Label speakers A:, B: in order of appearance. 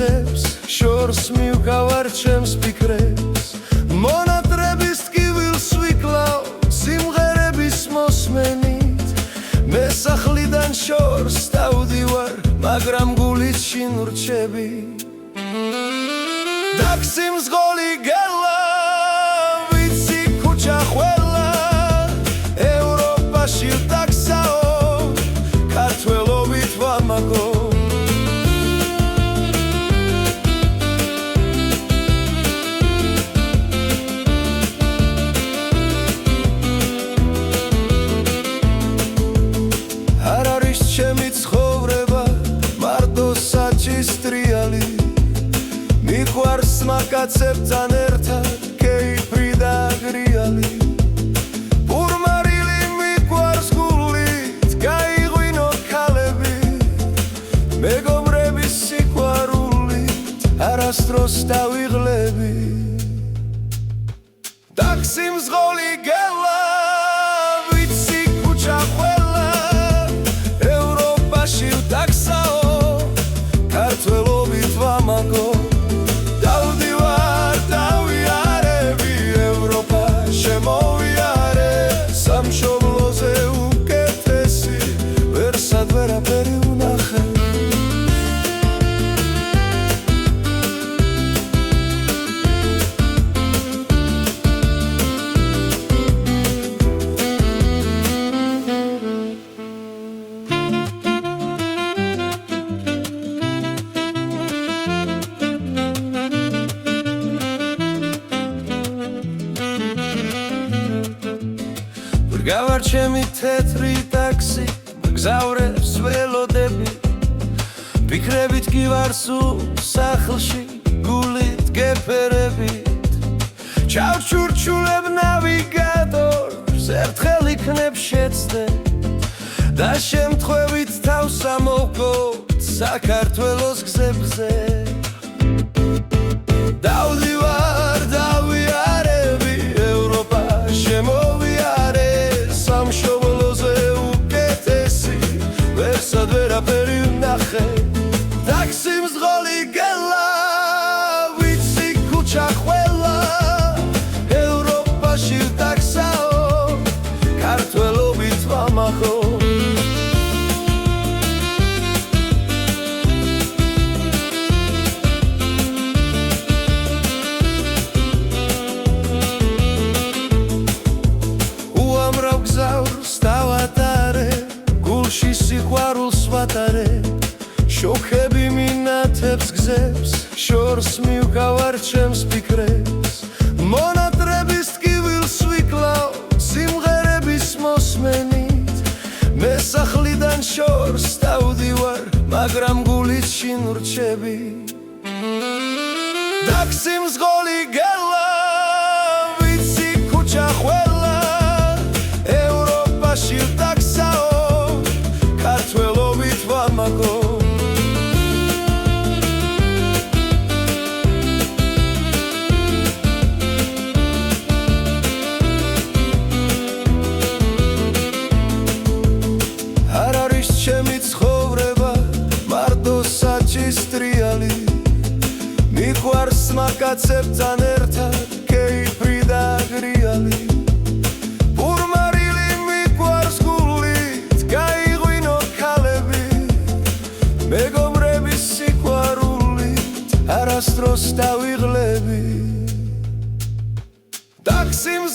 A: გზებს შორს მივგავარ ჩემს ფიქრებს მონატრების ტკივილს ვიკლავ სიმღერების მოსმენით მე სახლიდან შორს დავდივარ მაგრამ გულით შინ ვრჩები დაგსიმს გოლი გელა ვიცი ქუჩა ყველა ევროპაში ვტაქსაო ქართველობით ვამაგო არ არის ჩემი ცხოვრება მარტო საჭის ტრიალი მიყვარს მაკაცებთან ერთად კეიფრი და გრიალი პურმარილი მიყვარს გულით გაიღვინო ქალები მეგობრების სიყვარულით არასდროს დავიღლები დაგსიმს გოლი გელა ვიცი ქუჩა ყველა ევროპაში ვტაქსაო ქართველობით ვამაგო სამშობლოზე უკეთესი ვერსად ვერაფერი ვნახე გავარ ჩემი თეთრი ტაქსი მგზავრებს ველოდები ფიქრებით კი ვარ სულ სახლში გულით გეფერებით ჩავჩურჩულებ ნავიგატორს ერთხელ იქნებ შეცდე და შემთხვევით თავს ამოვგოთ საქართველოს გზებზე დავდივარ დავიარები ევროპა შემოვიარე სამშობლოზე უკეთესი ვერსად ვერაფერი ვნახე დაგსიმს გოლი გელა ვიცი ქუჩა ყველა ევროპაში ვტაქსაო ქართველობით ვამაგო დავატარე გულში სიყვარულს ვატარე შოქები მინათებს გზებს შორს მივგავარ ჩემს ფიქრებს მონატრების ტკივილს ვიკლავ სიმღერების მოსმენით მე სახლიდან შორს დავდივარ მაგრამ გულით შინ ვრჩები დაგსიმს გოლი გელა ვიცი ქუჩა ყველა ვტაქსაო ქართველობით ვამაგო არ არის ჩემი ცხოვრება მარტო საჭის ტრიალი მიყვარს მაკაცებთან ერთად კეიფრი და გრიალი მეგობრების სიყვარულით არასდროს დავიღლები დაგსიმს